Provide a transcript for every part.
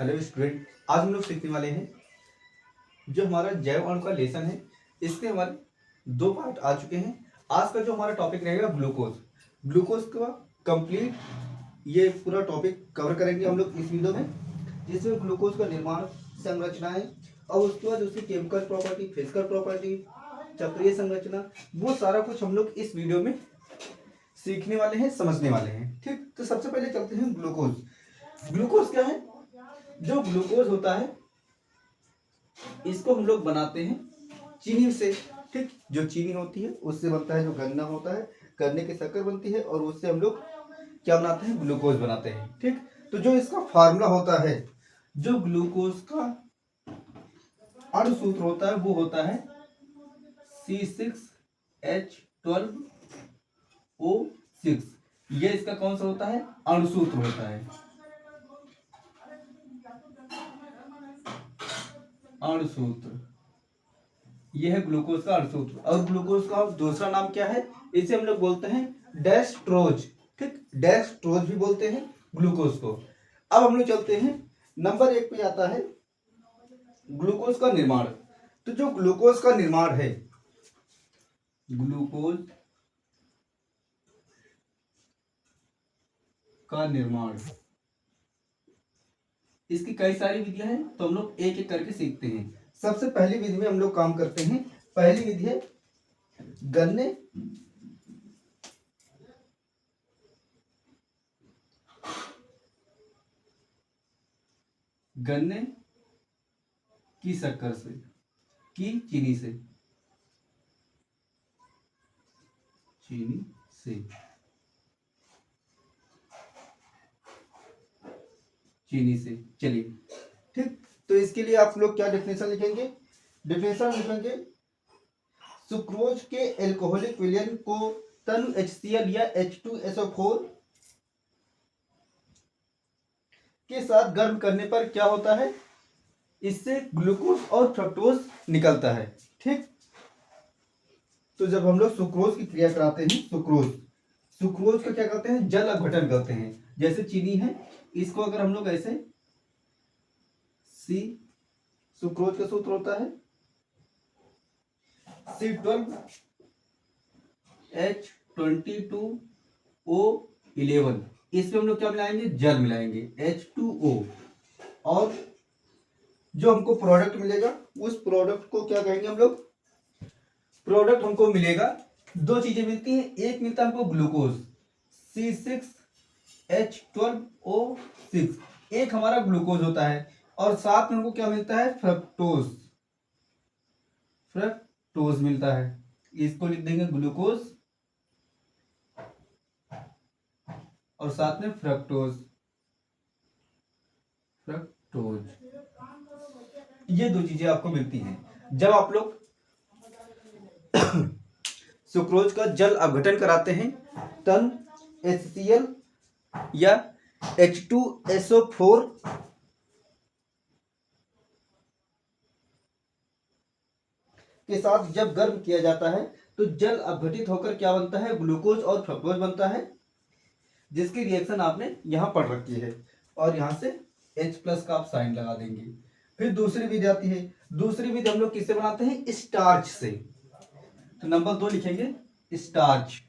Hello student, आज हम लोग सीखने वाले हैं जो हमारा जैव अणु का लेसन है। इसके हमारे दो पार्ट आ चुके हैं। आज का जो हमारा टॉपिक रहेगा ग्लूकोज। ग्लूकोज का कंप्लीट ये पूरा टॉपिक कवर करेंगे हम लोग इस वीडियो में, जिसमें ग्लूकोज का निर्माण, संरचनाएं और उसके बाद उसकी केमिकल प्रॉपर्टी, फिजिकल प्रॉपर्टी, चक्रीय संरचना, वो सारा कुछ हम लोग इस वीडियो में सीखने वाले हैं, समझने वाले हैं। ठीक, तो सबसे पहले चलते हैं ग्लूकोज। ग्लूकोज क्या है? जो ग्लूकोज होता है इसको हम लोग बनाते हैं चीनी से। ठीक, जो चीनी होती है उससे बनता है, जो गन्ना होता है गन्ने की शक्कर बनती है और उससे हम लोग क्या बनाते हैं? ग्लूकोज बनाते हैं। ठीक, तो जो इसका फार्मूला होता है, जो ग्लूकोज का अणुसूत्र होता है वो होता है C6H12O6। ये इसका कौन सा होता है? अणुसूत्र होता है, अणुसूत्र। यह है ग्लूकोज का अणुसूत्र। और ग्लूकोज का दूसरा नाम क्या है? इसे हम लोग बोलते हैं डेक्सट्रोज। ठीक, डेक्सट्रोज भी बोलते हैं ग्लूकोज को। अब हम लोग चलते हैं, नंबर 1 पे आता है ग्लूकोज का निर्माण। तो जो ग्लूकोज का निर्माण है, ग्लूकोज का निर्माण, इसकी कई सारी विधियां हैं, तो हम लोग एक एक करके सीखते हैं। सबसे पहली विधि में हम लोग काम करते हैं। पहली विधि है गन्ने गन्ने की शक्कर से, की चीनी से, चीनी से, चीनी से। चलिए, ठीक, तो इसके लिए आप लोग क्या डेफिनेशन लिखेंगे? डेफिनेशन लिखेंगे, सुक्रोज के एल्कोहलिक विलयन को तनु HCl या H2SO4 के साथ गर्म करने पर क्या होता है? इससे ग्लूकोज और फ्रक्टोज निकलता है। ठीक, तो जब हम लोग सुक्रोज की क्रिया कराते हैं, सुक्रोज को क्या करते हैं? जल अपघटन करते हैं। जैसे चीनी है, इसको अगर हम लोग ऐसे सी, सुक्रोज का सूत्र होता है C12H22O11। इसमें हम लोग क्या मिलाएंगे? जल मिलाएंगे, H2O। और जो हमको प्रोडक्ट मिलेगा, उस प्रोडक्ट को क्या कहेंगे हम लोग? प्रोडक्ट हमको मिलेगा, दो चीजें मिलती हैं। एक मिलता है हमको ग्लूकोज C6H12O6, एक हमारा ग्लूकोज होता है, और साथ में हमको क्या मिलता है? फ्रक्टोज मिलता है। इसको लिख देंगे ग्लूकोज और साथ में फ्रक्टोज। ये दो चीजें आपको मिलती हैं जब आप लोग सुक्रोज का जल अपघटन कराते हैं। तन HCl या H2SO4 के साथ जब गर्म किया जाता है तो जल अपघटित होकर क्या बनता है? ग्लूकोज और फ्रक्टोज बनता है, जिसकी रिएक्शन आपने यहां पढ़ रखी है। और यहां से H+ का आप साइन लगा देंगे। फिर दूसरी विधि आती है। दूसरी विधि हम लोग किससे बनाते हैं? स्टार्च से। तो नंबर 2 लिखेंगे स्टार्च।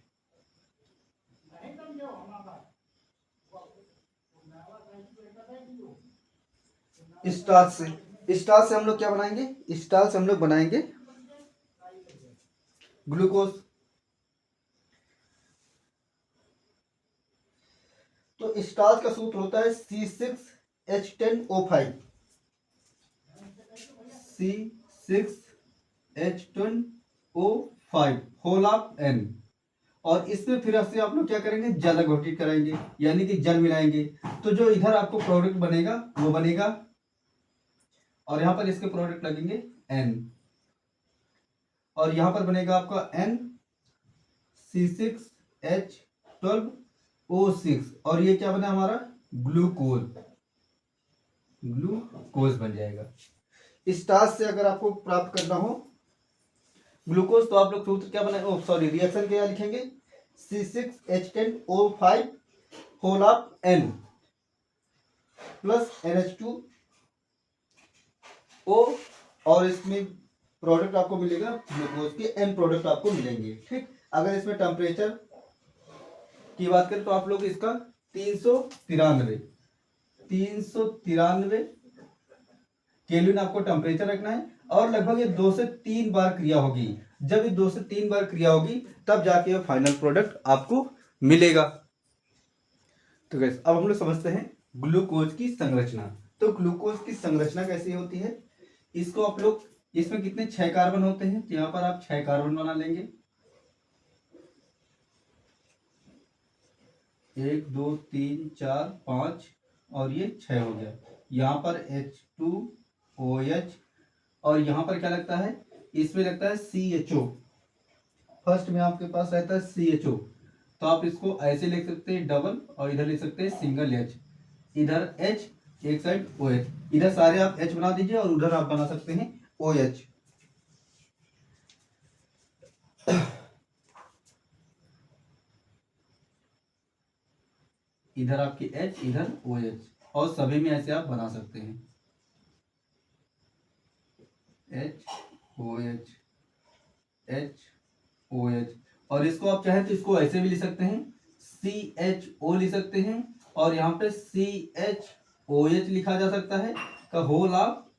स्टार्च से हम लोग क्या बनाएंगे? स्टार्च से हम लोग बनाएंगे ग्लूकोज। तो स्टार्च का सूत्र होता है C6H10O5, C6H10O5 whole of N। और इसमें फिर से आप लोग क्या करेंगे? जल अपघटित कराएंगे, यानी कि जल मिलाएंगे। तो जो इधर आपको प्रोडक्ट बनेगा वो बनेगा, और यहां पर इसके प्रोडक्ट लगेंगे N, और यहां पर बनेगा आपका N C6H12O6, और ये क्या बना हमारा? ग्लूकोज बन जाएगा। स्टार्च से अगर आपको प्राप्त करना हो ग्लूकोज, तो आप लोग सूत्र क्या बनाए? सॉरी, रिएक्शन क्या लिखेंगे? C6H10O5 whole of N plus NH2 O, और इसमें प्रोडक्ट आपको मिलेगा ग्लूकोज के एन प्रोडक्ट आपको मिलेंगे। ठीक, अगर इसमें टेम्परेचर की बात करें तो आप लोग इसका 393 केल्विन आपको टेम्परेचर रखना है, और लगभग ये 2 से 3 बार क्रिया होगी। जब ये 2 से 3 बार क्रिया होगी तब जाके फाइनल प्रोडक्ट आपको मिलेगा। तो गाइस अब हम लोग समझते हैं ग्लूकोज की संरचना। तो ग्लूकोज की संरचना कैसी होती है, इसको आप लोग, इसमें कितने 6 कार्बन होते हैं, तो यहाँ पर आप 6 कार्बन बना लेंगे। 1 2 3 4 5 और ये 6 हो गया। यहाँ पर H2OH, और यहाँ पर क्या लगता है, इसमें लगता है CHO। फर्स्ट में आपके पास रहता है CHO, तो आप इसको ऐसे लिख सकते हैं डबल, और इधर लिख सकते हैं सिंगल H, इधर H एक साइड OH, इधर सारे आप H बना दीजिए और उधर आप बना सकते हैं OH। इधर आपकी H, इधर OH, और सभी में ऐसे आप बना सकते हैं HOH HOH। और इसको आप चाहे तो इसको ऐसे भी लिख सकते हैं CHO लिख सकते हैं, और यहाँ पे CHOH लिखा जा सकता है, का होल आप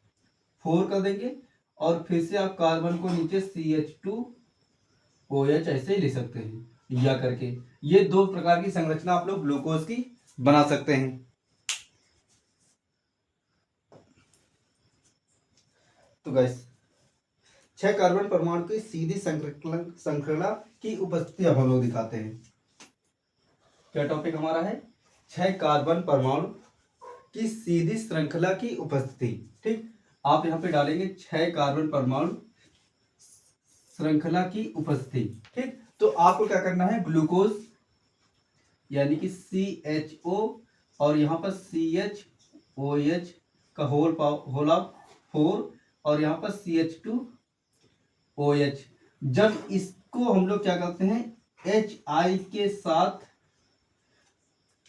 4 कर देंगे, और फिर से आप कार्बन को नीचे CH2OH ऐसे ही लिख सकते हैं या करके। ये 2 प्रकार की संरचना आप लोग ग्लूकोज की बना सकते हैं। तो गाइस 6 कार्बन परमाणु की सीधी श्रृंखला की उपस्थिति अब हम लोग दिखाते हैं। क्या टॉपिक हमारा है, 6 कार्बन परमाणु की सीधी श्रृंखला की उपस्थिति। ठीक, आप यहाँ पे डालेंगे 6 कार्बन परमाणु श्रृंखला की उपस्थिति। ठीक, तो आपको क्या करना है, ग्लूकोज यानी कि CHO और यहाँ पर CHOH का होल ऑफ 4, और यहाँ पर CH2OH। जब इसको हम लोग क्या करते हैं, HI के साथ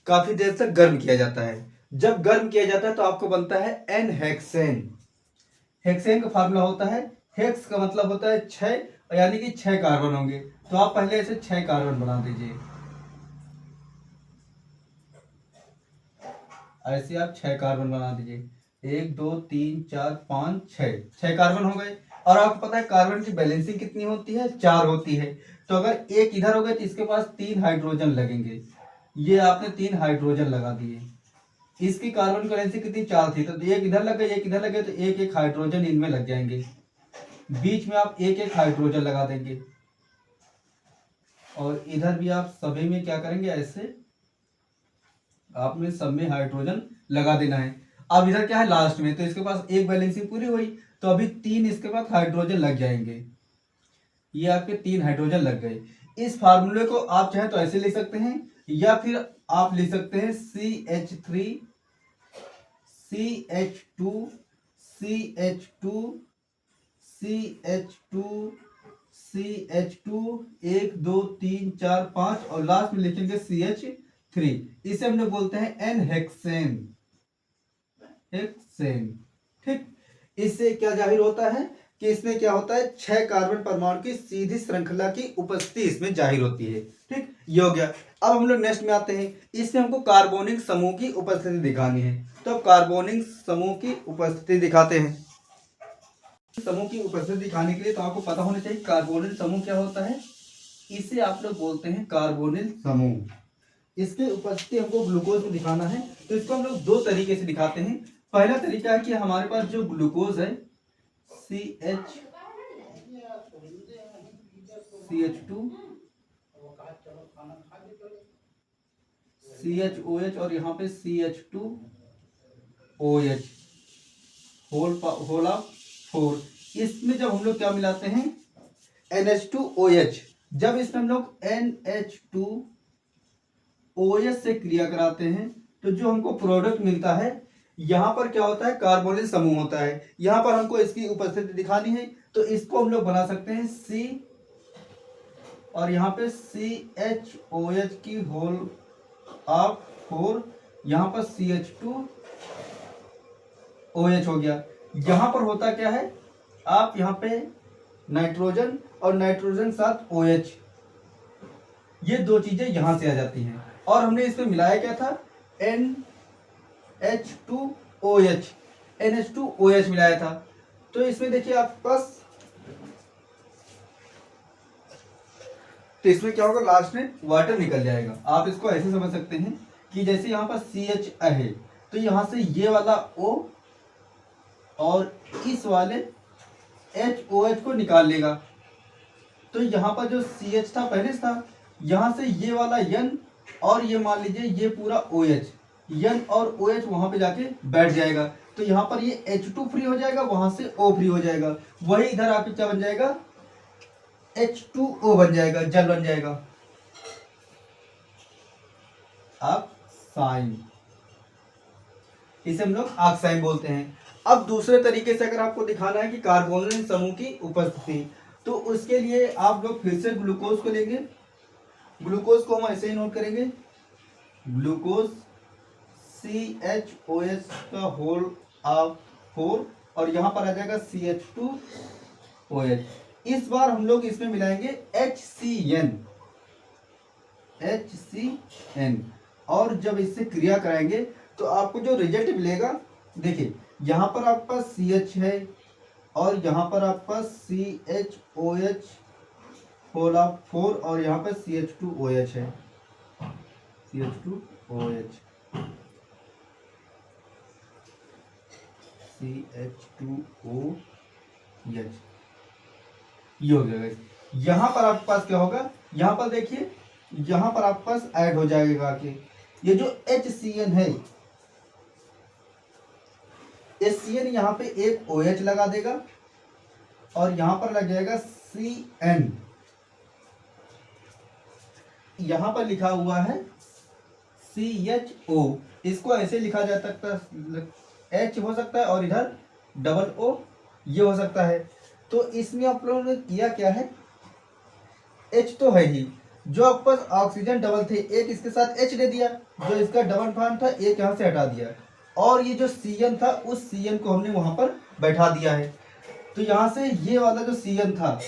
काफी देर तक गर्म किया जाता है। जब गर्म किया जाता है तो आपको बनता है एन हेक्सेन। हेक्सेन का फार्मूला होता है, हेक्स का मतलब होता है 6, यानी कि 6 कार्बन होंगे। तो आप पहले ऐसे 6 कार्बन बना दीजिए, ऐसे आप 6 कार्बन बना दीजिए। 1 2 3 4 5 6 कार्बन हो गए। और आपको पता है कार्बन की बैलेंसिंग कितनी होती है, 4 होती है। तो अगर एक इधर हो गए तो इसके पास 3 हाइड्रोजन लगेंगे। ये आपने 3 हाइड्रोजन लगा दिए, इसकी कार्बन बैलेंसिंग कितनी 4 थी, तो एक इधर लग गए एक इधर लगे, तो एक एक हाइड्रोजन इनमें लग जाएंगे। बीच में आप एक एक हाइड्रोजन लगा देंगे, और इधर भी आप सभी में क्या करेंगे, ऐसे आपने सब में हाइड्रोजन लगा देना है। अब इधर क्या है लास्ट में, तो इसके पास एक बैलेंसिंग पूरी हुई, तो अभी 3 इसके पास हाइड्रोजन लग जाएंगे। ये आपके 3 हाइड्रोजन लग गए। इस फार्मूले को आप चाहे तो ऐसे लिख सकते हैं, या फिर आप लिख सकते हैं CH3 CH2 CH2 CH2 CH2 1 2 3 4 5, और लास्ट में लिखेंगे CH3। इसे हम लोग बोलते हैं एन हेक्सेन। हेक्सेन। ठीक, इससे क्या जाहिर होता है कि इसमें क्या होता है, 6 कार्बन परमाणु की सीधी श्रृंखला की उपस्थिति इसमें जाहिर होती है। ठीक, ये हो गया। अब हम लोग नेक्स्ट में आते हैं, इसमें हमको कार्बोनिक समूह की उपस्थिति दिखानी है। तो कार्बोनिक समूह की उपस्थिति दिखाते हैं। समूह की उपस्थिति दिखाने के लिए तो आपको पता होना चाहिए कार्बोनिल समूह क्या होता है। इसे आप लोग बोलते हैं कार्बोनिल समूह। इसके उपस्थिति हमको ग्लूकोज में दिखाना है, तो इसको हम लोग 2 तरीके से दिखाते हैं। पहला तरीका है कि हमारे पास जो ग्लूकोज है CH2 CHOH और यहाँ पे CH2OH होल ऑफ 4। इसमें जब हम लोग क्या मिलाते हैं, NH2OH, जब इसमें हम लोग NH2OH से क्रिया कराते हैं तो जो हमको प्रोडक्ट मिलता है, यहाँ पर क्या होता है, कार्बोनिल समूह होता है। यहाँ पर हमको इसकी उपस्थिति दिखानी है, तो इसको हम लोग बना सकते हैं C, और यहाँ पे CHOH की होल ऑफ 4, यहाँ पर CH2OH हो गया। यहाँ पर होता क्या है, आप यहाँ पे नाइट्रोजन और नाइट्रोजन साथ OH, ये दो चीजें यहां से आ जाती हैं। और हमने इसमें मिलाया क्या था, NH2OH, NH2OH मिलाया था। तो इसमें देखिए आपके पास, तो इसमें क्या होगा, लास्ट में वाटर निकल जाएगा। आप इसको ऐसे समझ सकते हैं कि जैसे यहाँ पर CH है, तो यहाँ से ये वाला O और इस वाले HOH को निकाल लेगा। तो यहाँ पर जो CH था पहले से था, यहाँ से ये वाला N और ये मान लीजिए ये पूरा OH, N और OH वहां पे जाके बैठ जाएगा। तो यहाँ पर ये H2 फ्री हो जाएगा, वहां से O फ्री हो जाएगा। वही इधर आपके क्या बन जाएगा, H2O बन जाएगा, जल बन जाएगा, ऑक्साइन। इसे हम लोग ऑक्साइन बोलते हैं। अब दूसरे तरीके से अगर आपको दिखाना है कि कार्बोनिल समूह की उपस्थिति, तो उसके लिए आप लोग फिर से ग्लूकोज को लेंगे। ग्लूकोज को हम ऐसे ही नोट करेंगे, ग्लूकोज CHOH का होल ऑफ 4 और यहाँ पर आ जाएगा CH2OH। इस बार हम लोग इसमें मिलाएंगे HCN, और जब इससे क्रिया कराएंगे तो आपको जो रिजल्ट मिलेगा, देखिए यहाँ पर आपका CH है और यहाँ पर आपका CHOH होल ऑफ 4 और यहाँ पर CH2OH है, CH2OH, ये हो गया। यहाँ पर आपके पास क्या होगा, यहाँ पर देखिए, यहाँ पर आपके पास ऐड हो जाएगा कि ये जो HCN है, HCN यहाँ पे एक OH लगा देगा और यहाँ पर लग जाएगा CN। यहाँ पर लिखा हुआ है CHO, इसको ऐसे लिखा जा सकता है, H हो सकता है और इधर डबल O ये हो सकता है। तो इसमें आप लोगों ने किया क्या है, H तो है ही, जो आपके पास ऑक्सीजन डबल थे, एक इसके साथ H दे दिया, जो इसका डबल बॉन्ड था एक यहाँ से हटा दिया, और ये जो CN था उस CN को हमने वहां पर बैठा दिया है। तो यहाँ से ये वाला जो CN था,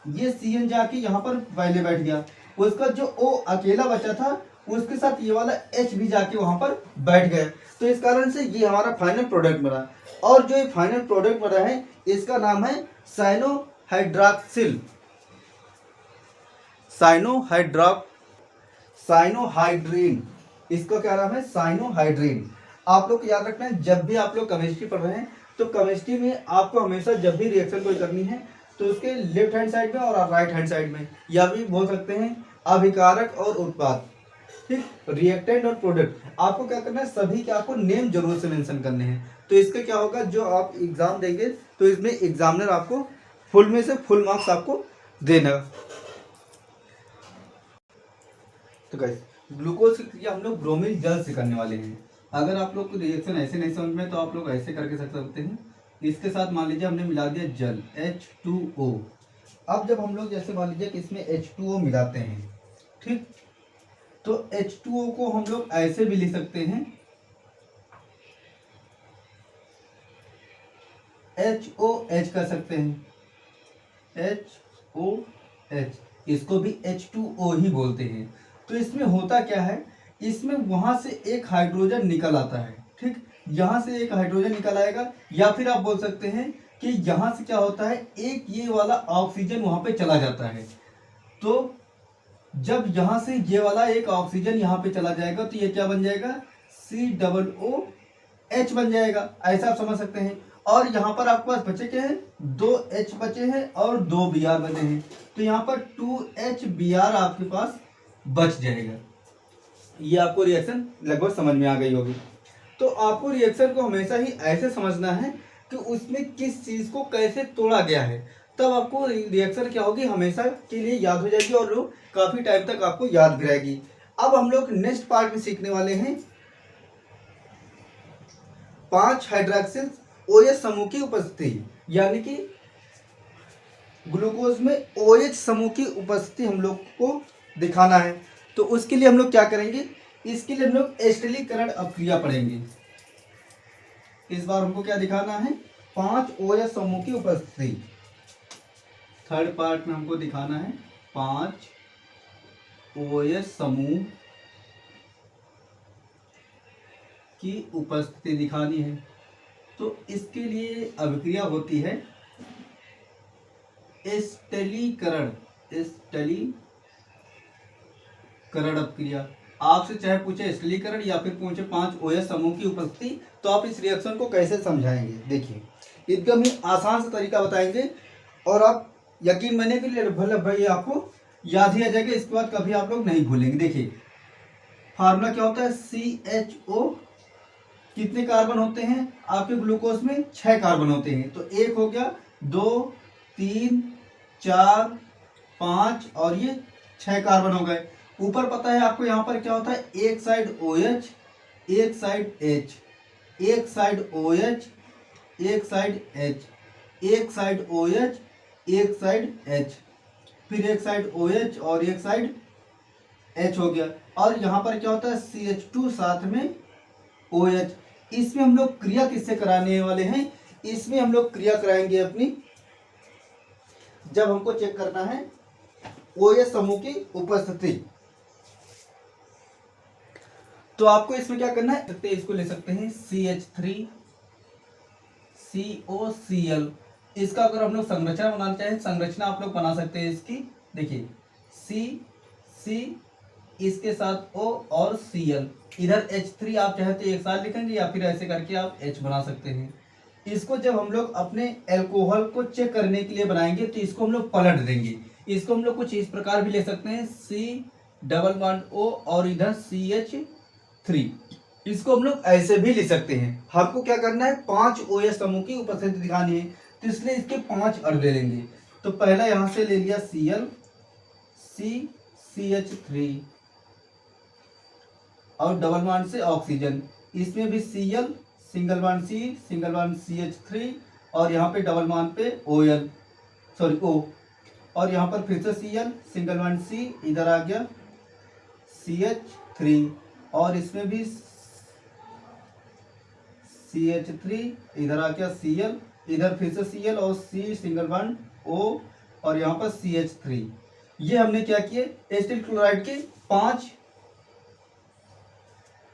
ये CN जाके यहाँ पर पहले बैठ गया, उसका जो O अकेला बचा था उसके साथ ये वाला H भी जाके वहां पर बैठ गया। तो इस कारण से ये हमारा फाइनल प्रोडक्ट बना, और जो ये फाइनल प्रोडक्ट बना है इसका नाम है साइनोहाइड्रॉक्सिल, साइनोहाइड्रीन। इसका क्या नाम है, साइनोहाइड्रीन। आप लोग को याद रखना है, जब भी आप लोग केमिस्ट्री पढ़ रहे हैं तो केमिस्ट्री में आपको हमेशा जब भी रिएक्शन कोई करनी है तो उसके लेफ्ट हैंड साइड में और राइट हैंड साइड में, या भी बोल सकते हैं अभिकारक और उत्पाद, ठीक, रिएक्टेंट और प्रोडक्ट, आपको क्या करना है, सभी के आपको नेम जरूर से मेंशन करने हैं। तो इसका क्या होगा, जो आप एग्जाम देंगे तो इसमें एग्जामिनर आपको फुल में से फुल मार्क्स आपको देना। तो गाइस, ग्लूकोज की क्रिया हम लोग ब्रोमीन जल से करने वाले हैं। अगर आप लोग को रिएक्शन ऐसे नहीं समझ में तो आप लोग ऐसे करके सकते हैं, इसके साथ मान लीजिए हमने मिला दिया जल H2O। अब जब हम लोग जैसे मान लीजिए कि इसमें H2O मिलाते हैं, ठीक, तो H2O को हम लोग ऐसे भी लिख सकते हैं, HOH कर सकते हैं, HOH, इसको भी H2O ही बोलते हैं। तो इसमें होता क्या है, इसमें वहां से एक हाइड्रोजन निकल आता है, ठीक, यहां से एक हाइड्रोजन निकल आएगा, या फिर आप बोल सकते हैं कि यहां से क्या होता है, एक ये वाला ऑक्सीजन वहां पे चला जाता है। तो जब यहां से ये वाला एक ऑक्सीजन यहाँ पे चला जाएगा तो ये क्या बन जाएगा, COOH बन जाएगा, ऐसा आप समझ सकते हैं। और यहाँ पर आपके पास बचे क्या है, 2 H बचे हैं और 2 Br बचे हैं, तो यहाँ पर 2H Br आपके पास बच जाएगा। ये आपको रिएक्शन लगभग समझ में आ गई होगी। तो आपको रिएक्शन को हमेशा ही ऐसे समझना है कि उसमें किस चीज को कैसे तोड़ा गया है, तब आपको रिएक्शन क्या होगी हमेशा के लिए याद हो जाएगी और लोग काफी टाइम तक आपको याद भी रहेगी। अब हम लोग नेक्स्ट पार्ट में सीखने वाले हैं 5 हाइड्रॉक्सिल OH समूह की उपस्थिति, यानी कि ग्लूकोज में OH समूह की उपस्थिति हम लोग को दिखाना है। तो उसके लिए हम लोग क्या करेंगे, इसके लिए हम लोग एस्टिलीकरण अपक्रिया पढ़ेंगे। इस बार हमको क्या दिखाना है, 5 OH समूह की उपस्थिति। थर्ड पार्ट में हमको दिखाना है 5 OH समूह की उपस्थिति दिखानी है। तो इसके लिए अभिक्रिया होती है स्टेलीकरण अभिक्रिया। आपसे चाहे पूछे स्टेलीकरण या फिर पूछे 5 OH समूह की उपस्थिति, तो आप इस रिएक्शन को कैसे समझाएंगे। देखिए एकदम ही आसान सा तरीका बताएंगे और आप यकीन मानिए कि भले भाई आपको याद ही आ जाएगा, इसके बाद कभी आप लोग नहीं भूलेंगे। देखिए फार्मूला क्या होता है, CHO, कितने कार्बन होते हैं आपके ग्लूकोज में, 6 कार्बन होते हैं। तो एक हो गया, 2 3 4 5 और ये 6 कार्बन हो गए। ऊपर पता है आपको यहाँ पर क्या होता है, एक साइड OH एक साइड H, एक साइड OH एक साइड H, एक साइड OH एक साइड H, फिर एक साइड OH और एक साइड H हो गया। और यहाँ पर क्या होता है, CH2 साथ में OH। इसमें हम लोग क्रिया किससे कराने वाले हैं, इसमें हम लोग क्रिया कराएंगे अपनी, जब हमको चेक करना है OH समूह की उपस्थिति। तो आपको इसमें क्या करना है, इसको ले सकते हैं CH3COCl। इसका अगर हम लोग संरचना बनाना चाहें, संरचना आप लोग बना सकते हैं इसकी। देखिए C इसके साथ O और Cl, इधर H3 आप चाहे तो एक साथ लिखेंगे या फिर ऐसे करके आप H बना सकते हैं। इसको जब हम लोग अपने एल्कोहल को चेक करने के लिए बनाएंगे तो इसको हम लोग पलट देंगे। इसको हम लोग कुछ इस प्रकार भी ले सकते हैं, C♯O और इधर CH3, इसको हम लोग ऐसे भी लिख सकते हैं। हमको क्या करना है, 5 OH समूह की उपस्थिति दिखानी है, तो इसलिए इसके 5 अणु ले लेंगे। तो पहला यहां से ले लिया Cl, CH3 और डबल बॉन्ड से ऑक्सीजन, इसमें भी Cl, सिंगल बॉन्ड CH3 और यहाँ पे डबल बॉन्ड पे O, और यहाँ पर फिर से Cl, सिंगल बॉन्ड C, इधर आ गया CH3 और इसमें भी CH3, इधर आ गया Cl, इधर फिर से Cl और C, सिंगल बॉन्ड O और यहाँ पर CH3। ये हमने क्या किए, एसिटिल क्लोराइड के 5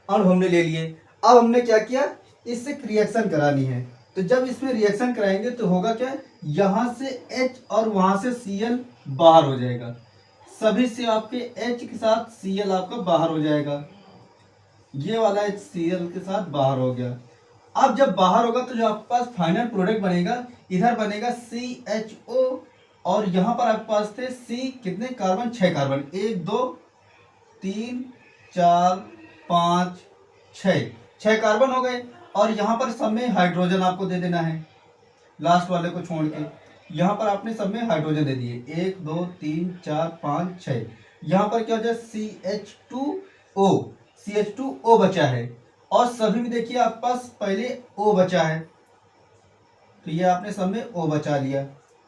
अणु हमने ले लिए। अब हमने क्या किया, इससे रिएक्शन करानी है। तो जब इसमें रिएक्शन कराएंगे तो होगा क्या, यहां से H और वहां से Cl बाहर हो जाएगा, सभी से आपके H के साथ Cl आपका बाहर हो जाएगा, ये वाला H Cl के साथ बाहर हो गया। अब जब बाहर होगा तो जो आपके पास फाइनल प्रोडक्ट बनेगा, इधर बनेगा CHO और यहाँ पर आपके पास थे C, कितने कार्बन, 6 कार्बन, 1 2 3 4 5 6 कार्बन हो गए। और यहाँ पर सब में हाइड्रोजन आपको दे देना है, लास्ट वाले को छोड़ के। यहाँ पर आपने सब में हाइड्रोजन दे दिए, 1 2 3 4 5 6। यहाँ पर क्या हो जाए, CH2O बचा है और सभी में देखिए आपके पास पहले O बचा है, तो ये आपने सब में O बचा लिया।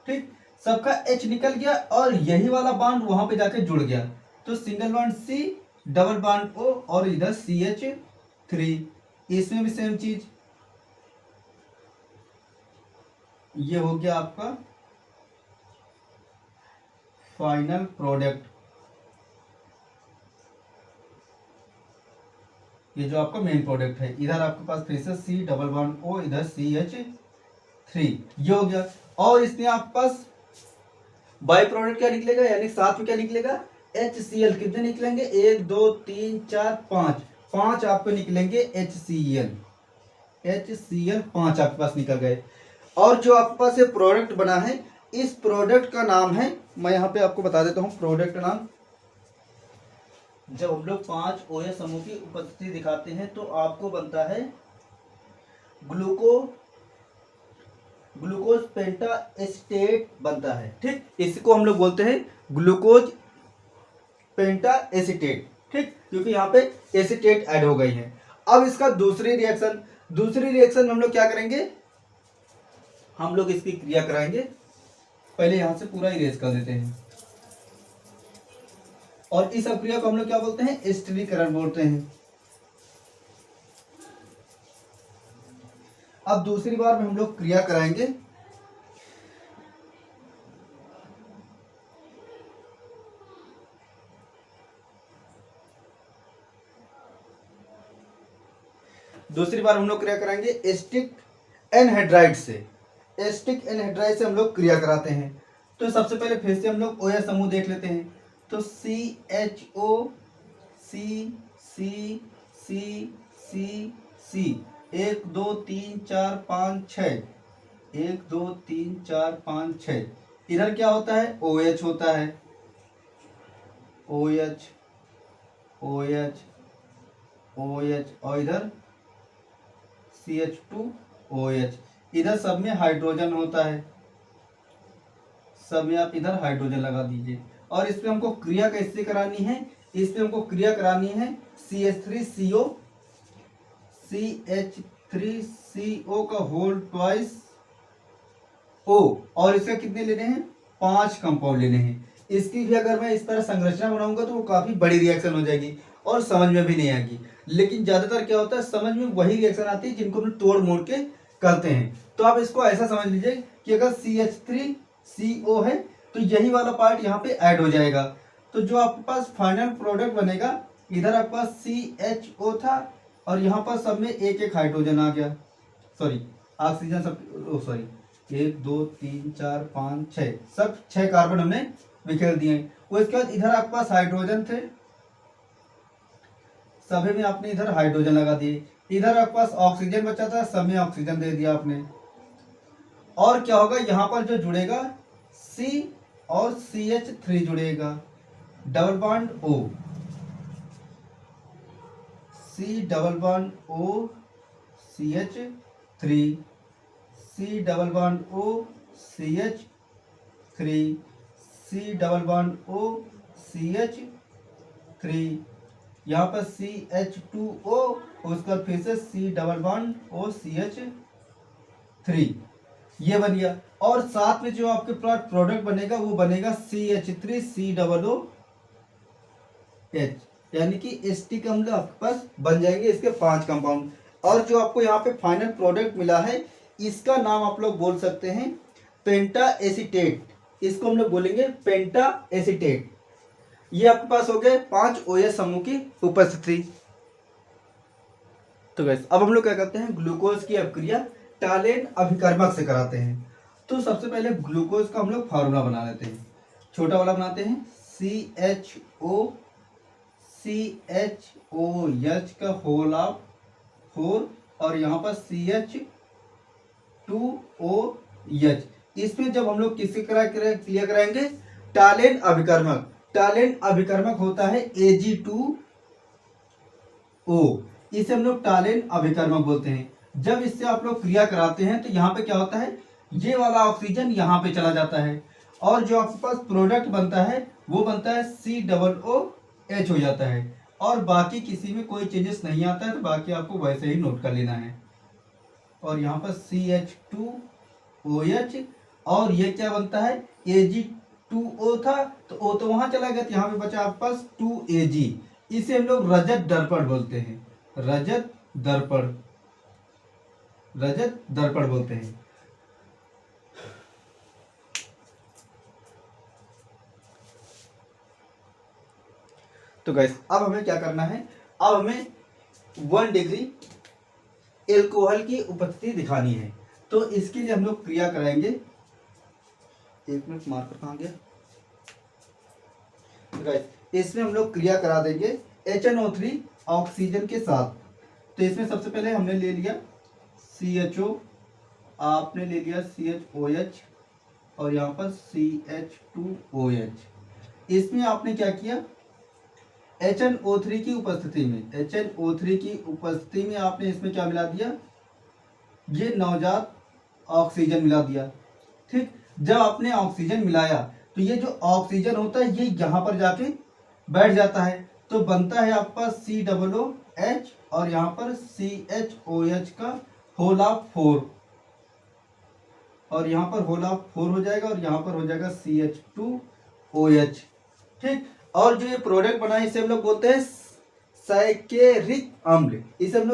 ठीक, सबका H निकल गया और यही वाला बॉन्ड वहां पे जाके जुड़ गया, तो single bond C, double bond O और इधर CH3, इसमें भी सेम चीज। ये हो गया आपका फाइनल प्रोडक्ट, ये जो आपका मेन प्रोडक्ट है। इधर आपके पास फिर से C, डबल बॉन्ड O, इधर CH3, ये हो गया। और इसमें आपके पास बाई प्रोडक्ट क्या निकलेगा, यानी साथ में क्या निकलेगा, HCl। कितने निकलेंगे, 1 2 3 4 5 आपको निकलेंगे HCl 5 आपके पास निकल गए। और जो आपके पास ये प्रोडक्ट बना है, इस प्रोडक्ट का नाम है, मैं यहाँ पे आपको बता देता हूँ प्रोडक्ट नाम। जब हम लोग 5 OH समूह की उपस्थिति दिखाते हैं तो आपको बनता है ग्लूकोज पेंटा एसिटेट बनता है। ठीक, इसको हम लोग बोलते हैं ग्लूकोज पेंटा एसिटेट। ठीक, क्योंकि यहाँ पे एसिटेट ऐड हो गई है। अब इसका दूसरी रिएक्शन हम लोग क्या करेंगे, हम लोग इसकी क्रिया कराएंगे। पहले यहां से पूरा इरेज कर देते हैं और इस अभिक्रिया को हम लोग क्या बोलते हैं, स्टिरीकरण बोलते हैं। अब दूसरी बार में हम लोग क्रिया कराएंगे। दूसरी बार हम लोग क्रिया कराएंगे एसिटिक एनहाइड्राइड से। एसिटिक एनहाइड्राइड से हम लोग क्रिया कराते हैं। तो सबसे पहले फिर से हम लोग OH समूह देख लेते हैं। तो CHO C C C C C 1 2 3 4 5 6 1 2 3 4 5 6। इधर क्या होता है? OH होता है। OH OH OH और इधर CH2OH। इधर सब में हाइड्रोजन होता है। सब में आप इधर हाइड्रोजन लगा दीजिए। और इस पे हमको क्रिया कैसे करानी है? इस पे हमको क्रिया करानी है CH3CO CH3CO का होल ट्वाइस O। और इसका कितने लेने हैं? 5 कंपाउंड लेने हैं। इसकी भी अगर मैं इस तरह संरचना बनाऊंगा तो वो काफी बड़ी रिएक्शन हो जाएगी और समझ में भी नहीं आएगी। लेकिन ज्यादातर क्या होता है, समझ में वही रिएक्शन आती है जिनको हम तोड़ मोड़ के करते हैं। तो आप इसको ऐसा समझ लीजिए कि अगर CH3CO है तो यही वाला पार्ट यहाँ पे ऐड हो जाएगा। तो जो आपके पास फाइनल प्रोडक्ट बनेगा, इधर आपके पास CHO था और यहाँ पर सब में एक एक हाइड्रोजन आ गया, सॉरी ऑक्सीजन सब, सॉरी 1 2 3 4 5 6, सब 6 कार्बन हमने बिखेर दिए। उसके बाद इधर आपके पास हाइड्रोजन थे, सभी में आपने इधर हाइड्रोजन लगा दिए। इधर आपके पास ऑक्सीजन बचा था, सब में ऑक्सीजन दे दिया आपने। और क्या होगा, यहाँ पर जो जुड़ेगा C और CH3 जुड़ेगा, double bond O, C double bond O CH3, C double bond O CH3, C double bond O CH3, यहाँ पर CH2O, उसका फिर से C double bond O CH3, ये बन गया। और साथ में जो आपके पास प्रोडक्ट बनेगा वो बनेगा CH3 COOH, यानी कि एसिटिक अम्ल आपके पास बन जाएंगे इसके 5 कंपाउंड। और जो आपको यहाँ पे फाइनल प्रोडक्ट मिला है, इसका नाम आप लोग बोल सकते हैं पेंटा एसीटेट। इसको हम लोग बोलेंगे पेंटा एसीटेट। ये आपके पास हो गए 5 OH समूह की उपस्थिति। तो गाइस अब हम लोग क्या करते हैं, ग्लूकोज की अपक्रिया टालेन अभिकर्मक से कराते हैं। तो सबसे पहले ग्लूकोज का हम लोग फार्मूला बना लेते हैं। छोटा वाला बनाते हैं CHOCHOH का होल ऑफ 4 और यहाँ पर CH2OH। इसमें जब हम लोग किससे क्लियर कराएंगे, टालेन अभिकर्मक। टालेन अभिकर्मक होता है Ag2O, इसे हम लोग टालेन अभिकर्मक बोलते हैं। जब इससे आप लोग क्रिया कराते हैं तो यहाँ पे क्या होता है, ये वाला ऑक्सीजन यहाँ पे चला जाता है और जो आपके पास प्रोडक्ट बनता है वो बनता है COOH हो जाता है। और बाकी किसी में कोई चेंजेस नहीं आता है, तो बाकी आपको वैसे ही नोट कर लेना है। और यहाँ पर CH2OH और ये क्या बनता है, Ag2O था तो O तो वहां चला गया, तो यहाँ पे बचा आपके पास 2Ag। इसे हम लोग रजत दर्पण बोलते हैं, रजत दर्पण, रजत दर्पण बोलते हैं। तो गाइस अब हमें क्या करना है, अब हमें 1 डिग्री एल्कोहल की उपस्थिति दिखानी है। तो इसके लिए हम लोग क्रिया कराएंगे। 1 मिनट, मार्कर कहाँ गया। गाइस इसमें हम लोग क्रिया करा देंगे HNO3 ऑक्सीजन के साथ। तो इसमें सबसे पहले हमने ले लिया CHO, आपने ले लिया CHOH और यहाँ पर CH2OH। इसमें आपने क्या किया, HNO3 की उपस्थिति में, HNO3 की उपस्थिति में आपने इसमें क्या मिला दिया, ये नवजात ऑक्सीजन मिला दिया। ठीक, जब आपने ऑक्सीजन मिलाया तो ये जो ऑक्सीजन होता है ये यहाँ पर जाके बैठ जाता है, तो बनता है आपका COOH और यहाँ पर CHOH का होल ऑफ 4 और यहाँ पर होल ऑफ 4 हो जाएगा और यहाँ पर हो जाएगा CH2OH। ठीक, और जो ये प्रोडक्ट बना है इसे हम लोग बोलते हैं साइकेरिक अम्ल। इसे हम लोग